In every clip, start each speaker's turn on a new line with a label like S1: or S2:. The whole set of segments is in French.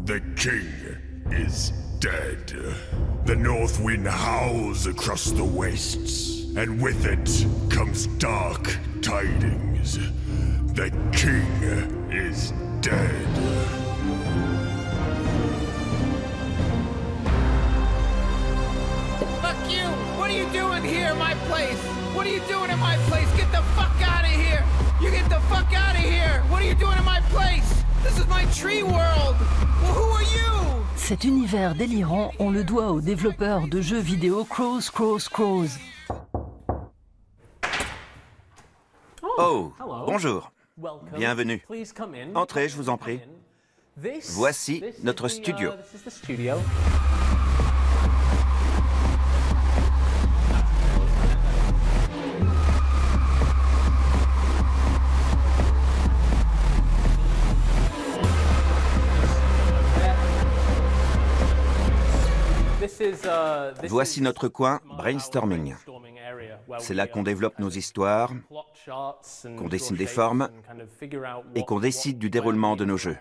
S1: The king is dead. The north wind howls across the wastes, and with it comes dark tidings. The king is dead.
S2: Fuck you! What are you doing here in my place? What are you doing in my place? Get the fuck out of here! You get the fuck out of here! What are you doing in my place? This is my tree world! Well, who are you?
S3: Cet univers délirant, on le doit aux développeurs de jeux vidéo Crows.
S4: Oh, bonjour. Bienvenue. Entrez, je vous en prie. Voici notre studio. Voici notre coin brainstorming. C'est là qu'on développe nos histoires, qu'on dessine des formes et qu'on décide du déroulement de nos jeux.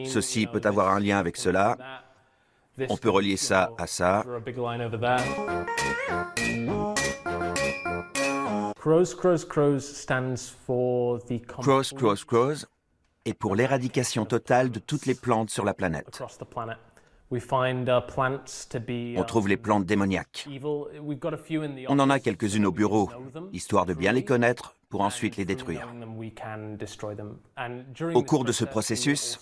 S4: Ceci peut avoir un lien avec cela. On peut relier ça à ça. Crows est pour l'éradication totale de toutes les plantes sur la planète. On trouve les plantes démoniaques. On en a quelques-unes au bureau, histoire de bien les connaître pour ensuite les détruire. Au cours de ce processus,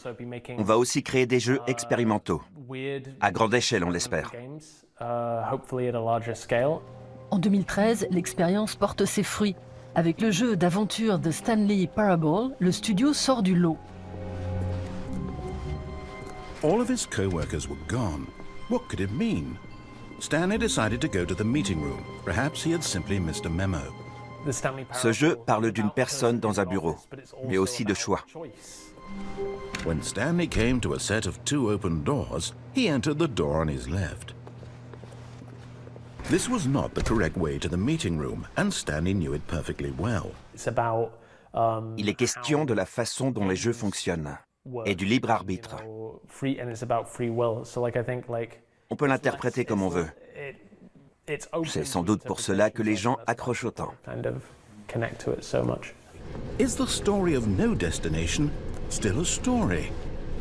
S4: on va aussi créer des jeux expérimentaux, à grande échelle on l'espère.
S3: En 2013, l'expérience porte ses fruits. Avec le jeu d'aventure de Stanley Parable, le studio sort du lot.
S5: All of his co-workers were gone. What could it mean? Stanley decided to go to the meeting room. Perhaps he had simply missed a memo.
S4: Ce jeu parle d'une personne dans un bureau, mais aussi de choix.
S5: When Stanley came to a set of 2 open doors, he entered the door on his left. This was not the correct way to the meeting room, and Stanley knew it perfectly well.
S4: Il est question de la façon dont les jeux fonctionnent et du libre arbitre. On peut l'interpréter comme on veut. C'est sans doute pour cela que les gens accrochent autant.
S5: Is the story of no destination still a story?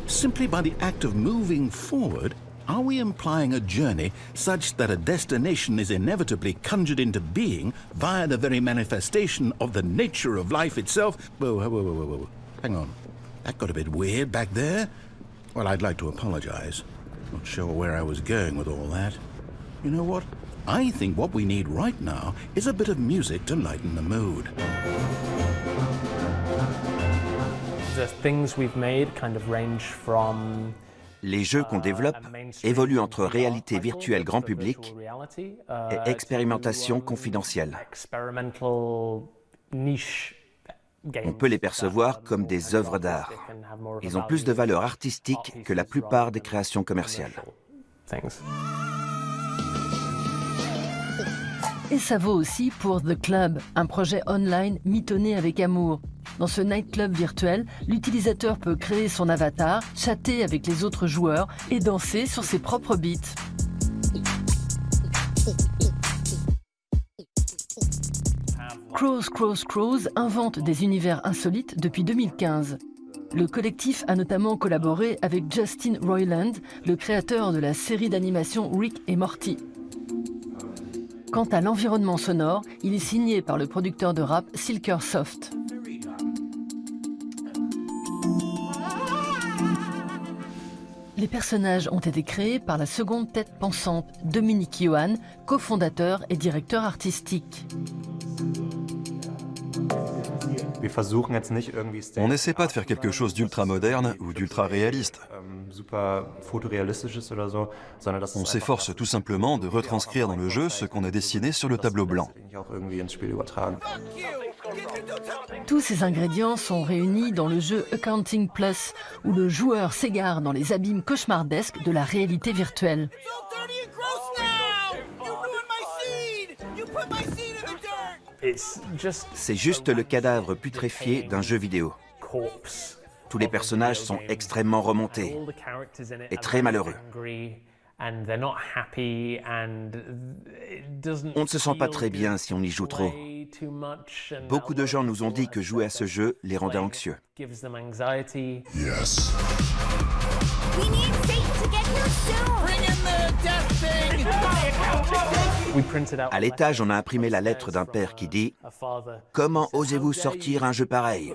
S5: Simply by the act of moving forward, are we implying a journey such that a destination is inevitably conjured into being via the very manifestation of the nature of life itself? Whoa. Hang on. That got a bit weird back there. Well, I'd like to apologize. Not sure where I was going with all that. You know what? I think what we need right now is a bit of music to lighten the mood.
S6: The things we've made kind of range from
S4: Les jeux qu'on développe évoluent entre réalité virtuelle grand public et expérimentation confidentielle. On peut les percevoir comme des œuvres d'art. Ils ont plus de valeur artistique que la plupart des créations commerciales.
S3: Et ça vaut aussi pour The Club, un projet online mitonné avec amour. Dans ce nightclub virtuel, l'utilisateur peut créer son avatar, chatter avec les autres joueurs et danser sur ses propres beats. Crows invente des univers insolites depuis 2015. Le collectif a notamment collaboré avec Justin Roiland, le créateur de la série d'animation Rick et Morty. Quant à l'environnement sonore, il est signé par le producteur de rap Silkersoft. Les personnages ont été créés par la seconde tête pensante, Dominique Yohan, cofondateur et directeur artistique.
S7: On n'essaie pas de faire quelque chose d'ultra moderne ou d'ultra réaliste. On s'efforce tout simplement de retranscrire dans le jeu ce qu'on a dessiné sur le tableau blanc.
S3: Tous ces ingrédients sont réunis dans le jeu Accounting Plus, où le joueur s'égare dans les abîmes cauchemardesques de la réalité virtuelle.
S4: C'est juste le cadavre putréfié d'un jeu vidéo. Tous les personnages sont extrêmement remontés et très malheureux. On ne se sent pas très bien si on y joue trop. Beaucoup de gens nous ont dit que jouer à ce jeu les rendait anxieux.
S1: Yes.
S8: We need Satan to get here soon!
S2: Bring in the death thing!
S4: À l'étage, on a imprimé la lettre d'un père qui dit « Comment osez-vous sortir un jeu pareil?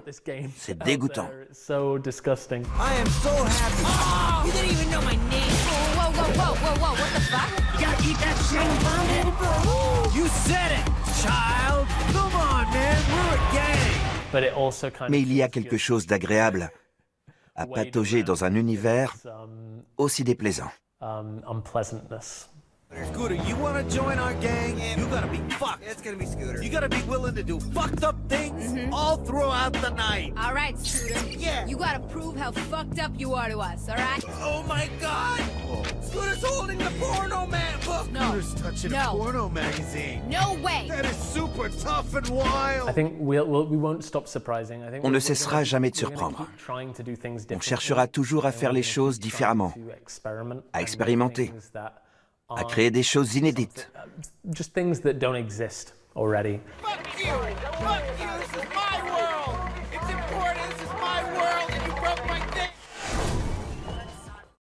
S4: C'est dégoûtant. »
S2: I am so happy. Oh, you didn't even know my name.
S8: Whoa, whoa, whoa, whoa, whoa, what the fuck?
S2: You gotta keep that shit funded. You said it, child. Come on, man. We're a gang.
S4: Mais il y a quelque chose d'agréable à patauger dans un univers aussi déplaisant.
S2: Scooter, you wanna join our gang? You gotta be fucked. It's gonna be Scooter. You gotta be willing to do fucked up things all throughout the night.
S8: All right, Scooter.
S2: Yeah.
S8: You gotta prove how fucked up you are to us, all right?
S2: Oh my God! Scooter's holding the porno man book.
S8: No.
S2: Scooter's touching
S8: No.
S2: a porno magazine.
S8: No way!
S2: That is super tough and wild.
S4: On ne cessera jamais de surprendre. On cherchera toujours à faire les choses différemment, à expérimenter, à créer des choses inédites.
S6: Just things that don't exist already.
S2: Fuck you! Fuck you! This is my world.